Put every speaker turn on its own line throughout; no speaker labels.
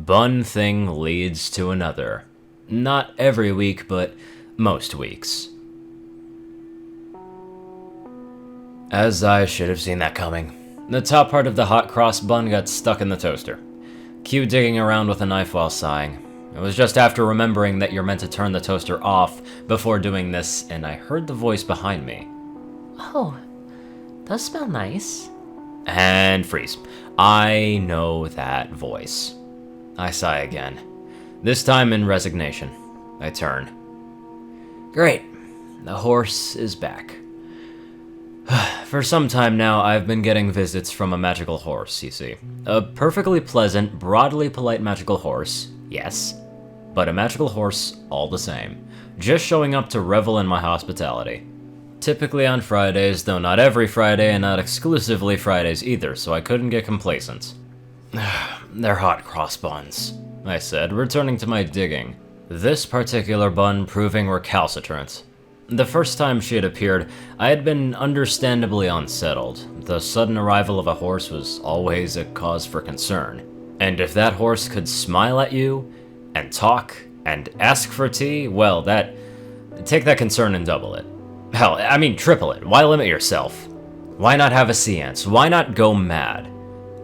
One thing leads to another. Not every week, but most weeks. As I should have seen that coming. The top part of the hot cross bun got stuck in the toaster. Q digging around with a knife while sighing. It was just after remembering that you're meant to turn the toaster off before doing this, and I heard the voice behind me.
Oh, those smell nice.
And freeze. I know that voice. I sigh again. This time in resignation. I turn. Great. The horse is back. For some time now, I've been getting visits from a magical horse, you see. A perfectly pleasant, broadly polite magical horse, yes, but a magical horse all the same, just showing up to revel in my hospitality. Typically on Fridays, though not every Friday and not exclusively Fridays either, so I couldn't get complacent. They're hot cross buns, I said, returning to my digging. This particular bun proving recalcitrant. The first time she had appeared, I had been understandably unsettled. The sudden arrival of a horse was always a cause for concern. And if that horse could smile at you, and talk, and ask for tea, well, take that concern and double it. Hell, I mean triple it. Why limit yourself? Why not have a seance? Why not go mad?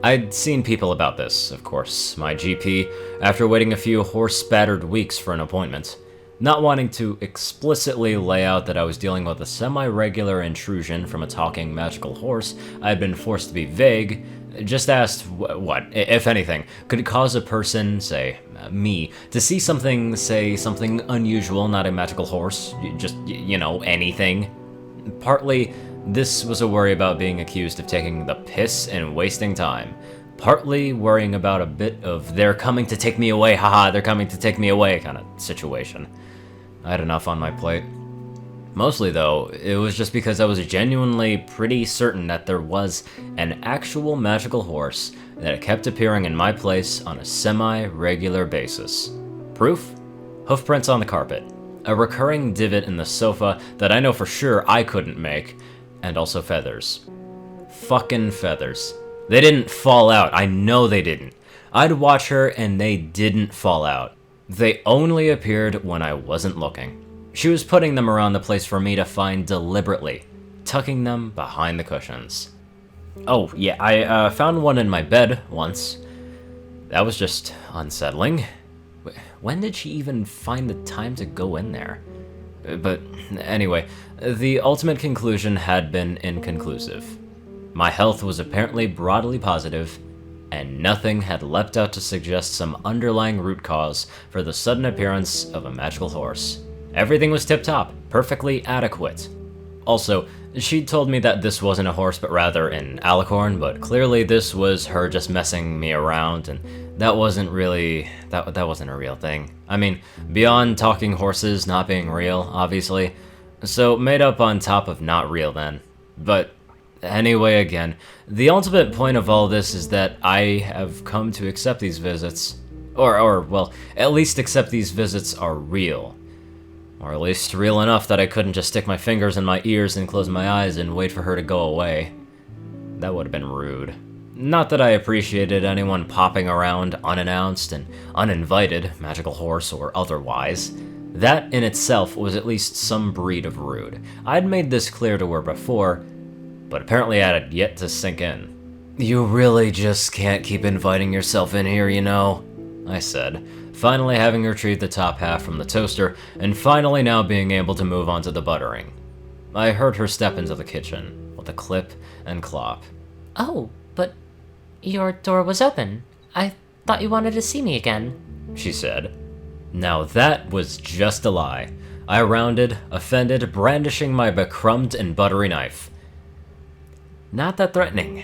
I'd seen people about this, of course. My GP, after waiting a few horse-spattered weeks for an appointment. Not wanting to explicitly lay out that I was dealing with a semi-regular intrusion from a talking magical horse, I had been forced to be vague, just asked what, if anything, could cause a person, say, me, to see something, say, something unusual, not a magical horse, just, anything. Partly, this was a worry about being accused of taking the piss and wasting time. Partly worrying about a bit of they're coming to take me away, haha, they're coming to take me away kind of situation. I had enough on my plate. Mostly, though, it was just because I was genuinely pretty certain that there was an actual magical horse that kept appearing in my place on a semi-regular basis. Proof? Hoofprints on the carpet. A recurring divot in the sofa that I know for sure I couldn't make, and also feathers. Fucking feathers. They didn't fall out, I know they didn't. I'd watch her and they didn't fall out. They only appeared when I wasn't looking. She was putting them around the place for me to find deliberately, tucking them behind the cushions. Oh, yeah, I found one in my bed once. That was just unsettling. When did she even find the time to go in there? But anyway, the ultimate conclusion had been inconclusive. My health was apparently broadly positive, and nothing had leapt out to suggest some underlying root cause for the sudden appearance of a magical horse. Everything was tip-top, perfectly adequate. Also, she'd told me that this wasn't a horse but rather an alicorn, but clearly this was her just messing me around, and that wasn't really... that wasn't a real thing. I mean, beyond talking horses not being real, obviously. So, made up on top of not real then. But anyway, again, the ultimate point of all this is that I have come to accept these visits. Well, at least accept these visits are real. Or at least real enough that I couldn't just stick my fingers in my ears and close my eyes and wait for her to go away. That would have been rude. Not that I appreciated anyone popping around unannounced and uninvited, magical horse or otherwise. That in itself was at least some breed of rude. I'd made this clear to her before, but apparently it had yet to sink in. You really just can't keep inviting yourself in here, you know, I said, finally having retrieved the top half from the toaster, and finally now being able to move on to the buttering. I heard her step into the kitchen, with a clip and clop.
Oh, but your door was open. I thought you wanted to see me again,
she said. Now that was just a lie. I rounded, offended, brandishing my becrumbed and buttery knife. Not that threatening,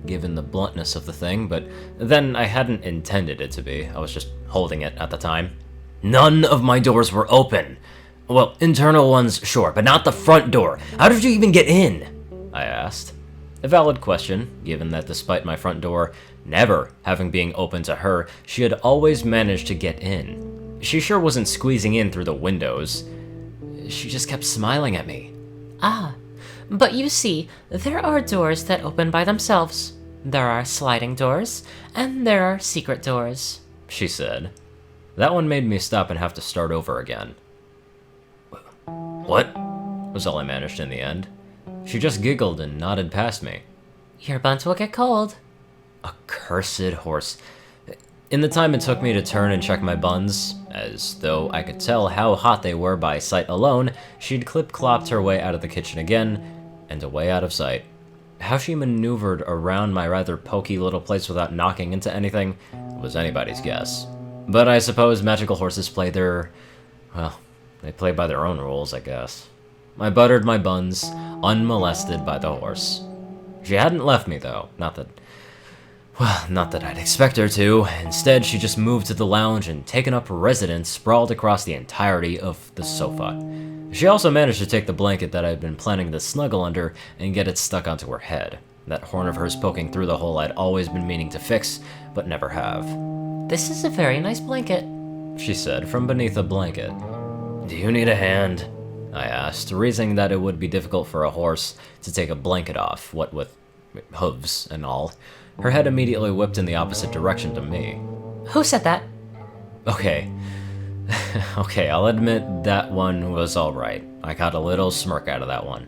given the bluntness of the thing, but then I hadn't intended it to be. I was just holding it at the time. None of my doors were open. Well, internal ones, sure, but not the front door. How did you even get in? I asked. A valid question, given that despite my front door never having been open to her, she had always managed to get in. She sure wasn't squeezing in through the windows. She just kept smiling at me.
Ah, but you see, there are doors that open by themselves. There are sliding doors, and there are secret doors.
she said. That one made me stop and have to start over again. What? Was all I managed in the end. She just giggled and nodded past me.
Your buns will get cold.
Accursed horse. In the time it took me to turn and check my buns, as though I could tell how hot they were by sight alone, she'd clip-clopped her way out of the kitchen again, and away out of sight. How she maneuvered around my rather pokey little place without knocking into anything was anybody's guess. But I suppose magical horses play they play by their own rules, I guess. I buttered my buns, unmolested by the horse. She hadn't left me, though. Not that I'd expect her to. Instead, she just moved to the lounge and taken up residence sprawled across the entirety of the sofa. She also managed to take the blanket that I'd been planning to snuggle under and get it stuck onto her head. That horn of hers poking through the hole I'd always been meaning to fix, but never have.
This is a very nice blanket,
she said from beneath a blanket. Do you need a hand? I asked, reasoning that it would be difficult for a horse to take a blanket off, what with hooves and all. Her head immediately whipped in the opposite direction to me.
Who said that?
Okay, I'll admit that one was alright. I got a little smirk out of that one.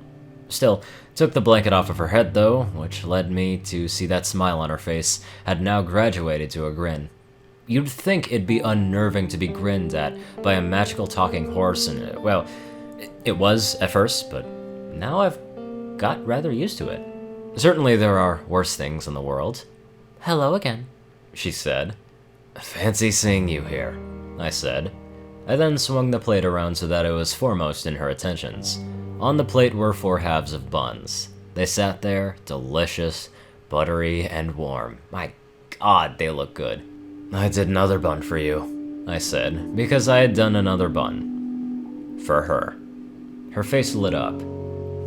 Still, took the blanket off of her head though, which led me to see that smile on her face had now graduated to a grin. You'd think it'd be unnerving to be grinned at by a magical talking horse and, well, it was at first, but now I've got rather used to it. Certainly there are worse things in the world.
Hello again,
she said. Fancy seeing you here, I said. I then swung the plate around so that it was foremost in her attentions. On the plate were 4 halves of buns. They sat there, delicious, buttery, and warm. My God, they look good. I did another bun for you, I said, because I had done another bun. For her. Her face lit up.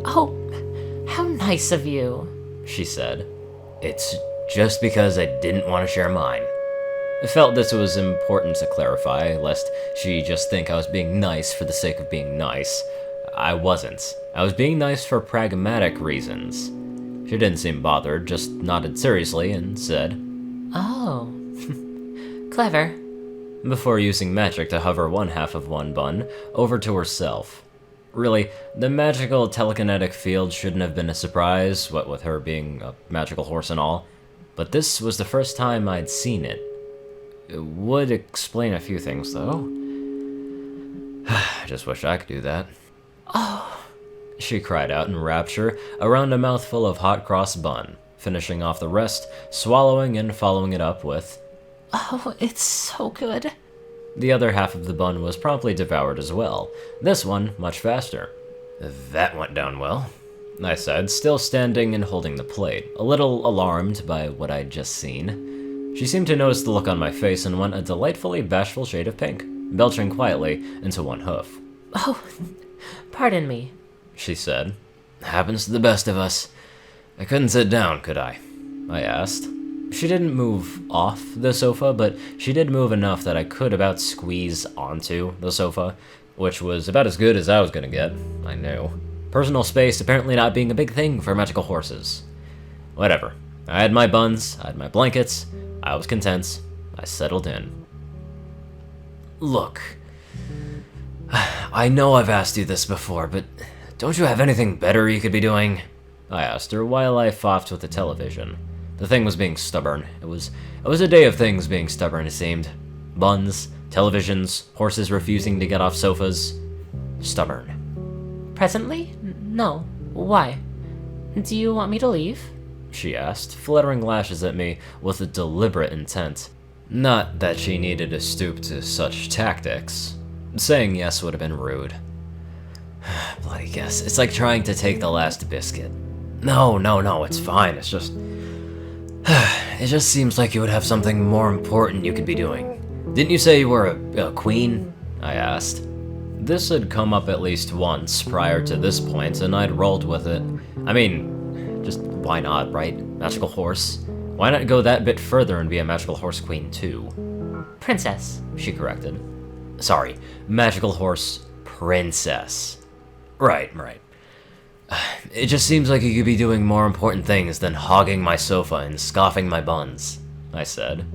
Oh, how nice of you,
she said. It's just because I didn't want to share mine. I felt this was important to clarify, lest she just think I was being nice for the sake of being nice. I wasn't. I was being nice for pragmatic reasons. She didn't seem bothered, just nodded seriously and said,
Oh, clever.
Before using magic to hover one half of one bun over to herself. Really, the magical telekinetic field shouldn't have been a surprise, what with her being a magical horse and all, but this was the first time I'd seen it. It would explain a few things, though. I just wish I could do that.
Oh,
she cried out in rapture around a mouthful of hot cross bun, finishing off the rest, swallowing and following it up with,
oh, it's so good.
The other half of the bun was promptly devoured as well, this one much faster. That went down well, I said, still standing and holding the plate, a little alarmed by what I'd just seen. She seemed to notice the look on my face and went a delightfully bashful shade of pink, belching quietly into one hoof.
Oh, pardon me,
she said. Happens to the best of us. I couldn't sit down, could I? I asked. She didn't move off the sofa, but she did move enough that I could about squeeze onto the sofa, which was about as good as I was gonna get, I knew. Personal space apparently not being a big thing for magical horses. Whatever. I had my buns, I had my blankets, I was content, I settled in. Look, I know I've asked you this before, but don't you have anything better you could be doing? I asked her while I foffed with the television. The thing was being stubborn. It was a day of things being stubborn, it seemed. Buns, televisions, horses refusing to get off sofas. Stubborn.
Presently? No. Why? Do you want me to leave?
She asked, fluttering lashes at me with a deliberate intent. Not that she needed to stoop to such tactics. Saying yes would have been rude. Bloody guess. It's like trying to take the last biscuit. No, it's fine. It's just... It just seems like you would have something more important you could be doing. Didn't you say you were a queen? I asked. This had come up at least once prior to this point, and I'd rolled with it. I mean, just why not, right? Magical horse? Why not go that bit further and be a magical horse queen too?
Princess,
she corrected. Sorry, magical horse princess. Right. It just seems like you could be doing more important things than hogging my sofa and scoffing my buns, I said.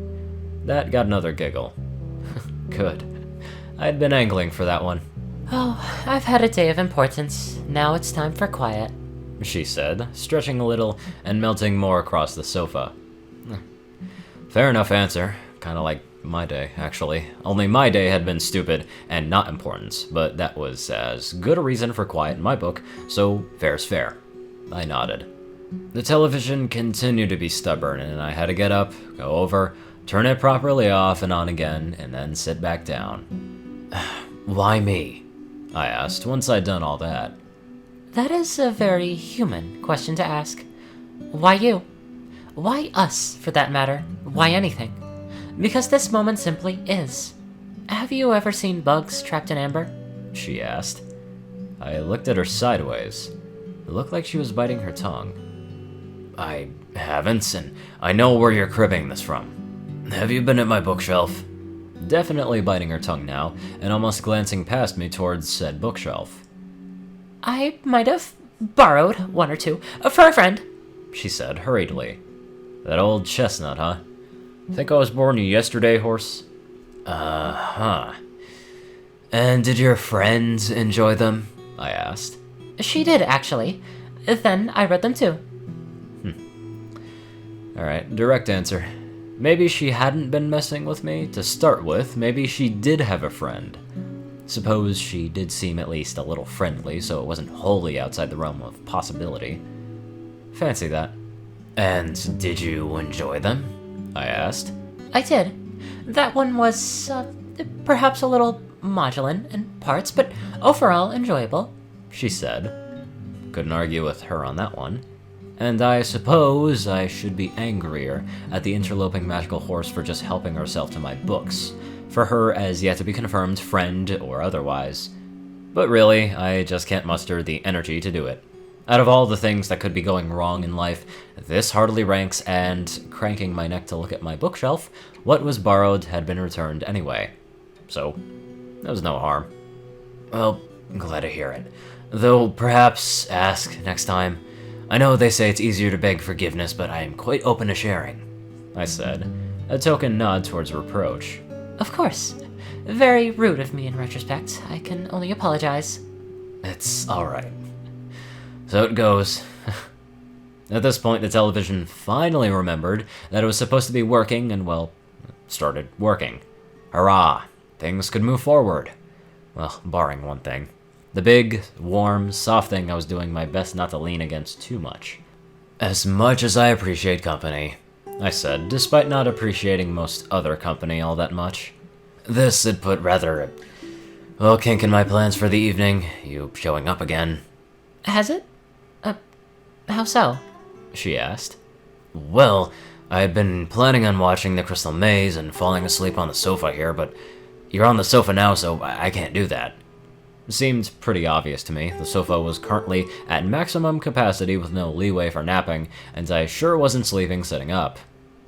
That got another giggle. Good. I'd been angling for that one.
Oh, I've had a day of importance. Now it's time for quiet,
She said, stretching a little and melting more across the sofa. Fair enough answer. Kinda like my day, actually. Only my day had been stupid and not important, but that was as good a reason for quiet in my book, so fair's fair. I nodded. The television continued to be stubborn, and I had to get up, go over, turn it properly off and on again, and then sit back down. Why me? I asked, once I'd done all that.
That is a very human question to ask. Why you? Why us, for that matter? Why anything? Because this moment simply is. Have you ever seen bugs trapped in amber? She asked.
I looked at her sideways. It looked like she was biting her tongue. I haven't, and I know where you're cribbing this from. Have you been at my bookshelf? Definitely biting her tongue now, and almost glancing past me towards said bookshelf.
I might have borrowed one or two for a friend,
She said hurriedly. That old chestnut, huh? Think I was born yesterday, horse? Uh-huh. And did your friends enjoy them? I asked.
She did, actually. Then I read them too.
Alright, direct answer. Maybe she hadn't been messing with me to start with. Maybe she did have a friend. Suppose she did seem at least a little friendly, so it wasn't wholly outside the realm of possibility. Fancy that. And did you enjoy them? I asked.
I did. That one was, perhaps a little modulant in parts, but overall enjoyable,
She said. Couldn't argue with her on that one. And I suppose I should be angrier at the interloping magical horse for just helping herself to my books, for her as yet to be confirmed friend or otherwise. But really, I just can't muster the energy to do it. Out of all the things that could be going wrong in life, this hardly ranks, and cranking my neck to look at my bookshelf, what was borrowed had been returned anyway. So, there was no harm. Well, I'm glad to hear it. Though perhaps ask next time. I know they say it's easier to beg forgiveness, but I am quite open to sharing, I said, a token nod towards reproach.
Of course. Very rude of me in retrospect. I can only apologize.
It's alright. So it goes. At this point, the television finally remembered that it was supposed to be working and, well, started working. Hurrah! Things could move forward. Well, barring one thing. The big, warm, soft thing I was doing my best not to lean against too much. As much as I appreciate company, I said, despite not appreciating most other company all that much. This had put rather a kink in my plans for the evening, you showing up again.
Has it? How so?
She asked. Well, I'd been planning on watching The Crystal Maze and falling asleep on the sofa here, but you're on the sofa now, so I can't do that. It seemed pretty obvious to me. The sofa was currently at maximum capacity with no leeway for napping, and I sure wasn't sleeping sitting up.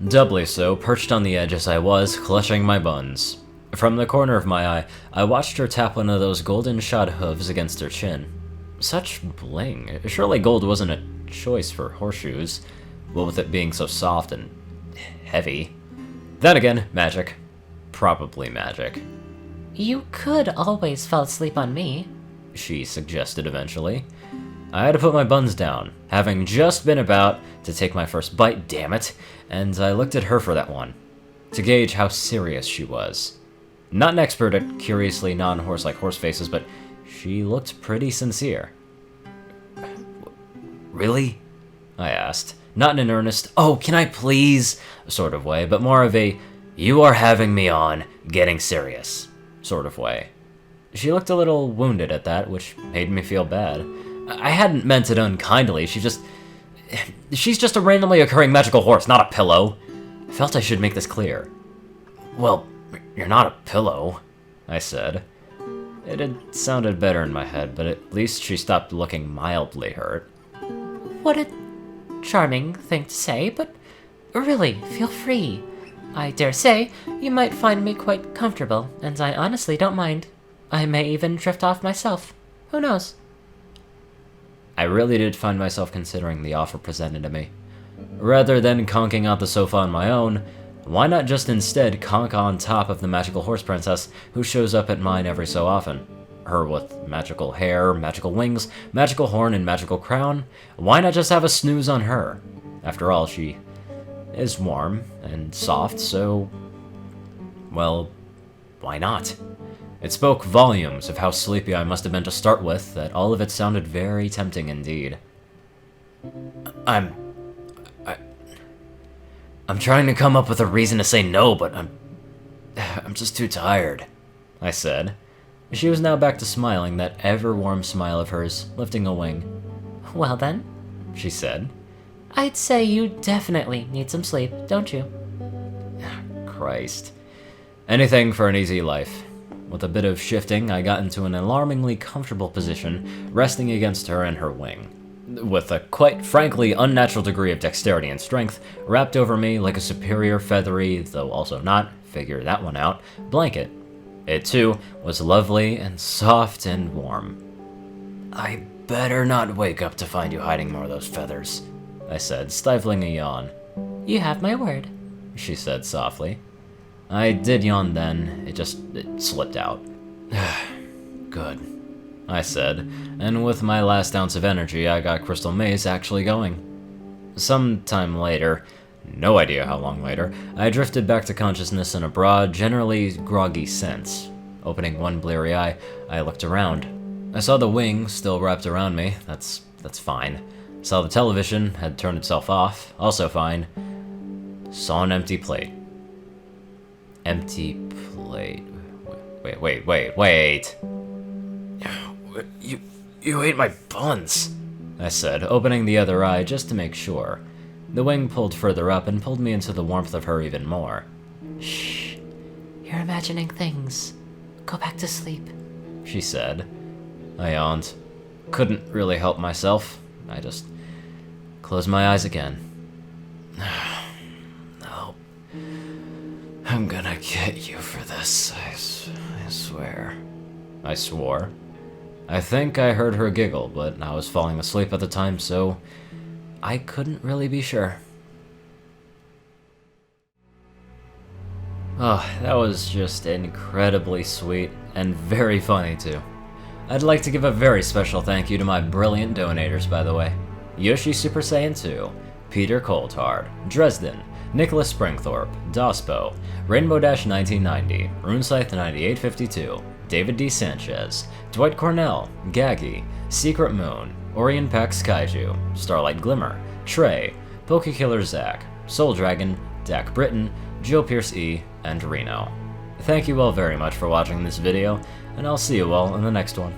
Doubly so, perched on the edge as I was, clutching my buns. From the corner of my eye, I watched her tap one of those golden shod hooves against her chin. Such bling. Surely gold wasn't a choice for horseshoes, what with it being so soft and heavy. Then again, magic. Probably magic.
You could always fall asleep on me,
She suggested eventually. I had to put my buns down, having just been about to take my first bite, damn it, and I looked at her for that one, to gauge how serious she was. Not an expert at curiously non-horse-like horse faces, but she looked pretty sincere. Really? I asked, not in an earnest, oh, can I please sort of way, but more of a, you are having me on, getting serious sort of way. She looked a little wounded at that, which made me feel bad. I hadn't meant it unkindly, she's just a randomly occurring magical horse, not a pillow. I felt I should make this clear. Well, you're not a pillow, I said. It had sounded better in my head, but at least she stopped looking mildly hurt.
What a charming thing to say, but really, feel free. I dare say you might find me quite comfortable, and I honestly don't mind. I may even drift off myself. Who knows?
I really did find myself considering the offer presented to me. Rather than conking out the sofa on my own, Why not just instead conk on top of the magical horse princess who shows up at mine every so often? Her with magical hair, magical wings, magical horn, and magical crown? Why not just have a snooze on her? After all, she is warm and soft, so... well, why not? It spoke volumes of how sleepy I must have been to start with, that all of it sounded very tempting indeed. I'm trying to come up with a reason to say no, but I'm just too tired, I said. She was now back to smiling, that ever-warm smile of hers, lifting a wing.
Well then,
she said.
I'd say you definitely need some sleep, don't you?
Christ. Anything for an easy life. With a bit of shifting, I got into an alarmingly comfortable position, resting against her and her wing, with a quite frankly unnatural degree of dexterity and strength wrapped over me like a superior feathery, though also not, figure that one out, blanket. It too was lovely and soft and warm. I better not wake up to find you hiding more of those feathers, I said, stifling a yawn.
You have my word,
she said softly. I did yawn then, it slipped out. Good, I said, and with my last ounce of energy, I got Crystal Maze actually going. Sometime later, no idea how long later, I drifted back to consciousness in a broad, generally groggy sense. Opening one bleary eye, I looked around. I saw the wing still wrapped around me, that's fine. Saw the television had turned itself off, also fine. Saw an empty plate. Empty plate. Wait. You ate my buns, I said, opening the other eye just to make sure. The wing pulled further up and pulled me into the warmth of her even more.
Shh. You're imagining things. Go back to sleep,
she said. I yawned. Couldn't really help myself. I just closed my eyes again. No. I'm gonna get you for this, I swear. I swore. I think I heard her giggle, but I was falling asleep at the time, so I couldn't really be sure. Oh, that was just incredibly sweet, and very funny too. I'd like to give a very special thank you to my brilliant donators, by the way. Yoshi Super Saiyan 2, Peter Coulthard, Dresdon, Nicholas Springthorpe, Dospo, Rainbow Dash 1990, Runescythe 9852, David D. Sanchez, Dwight Cornel, Gagi, Secret Moon, ORIAN KAIJU, Starlight Glimmer, Trey, Pokekillerzach, Soul Dragon, Dak Britton, Joe Pierce E, and Reno. Thank you all very much for watching this video, and I'll see you all in the next one.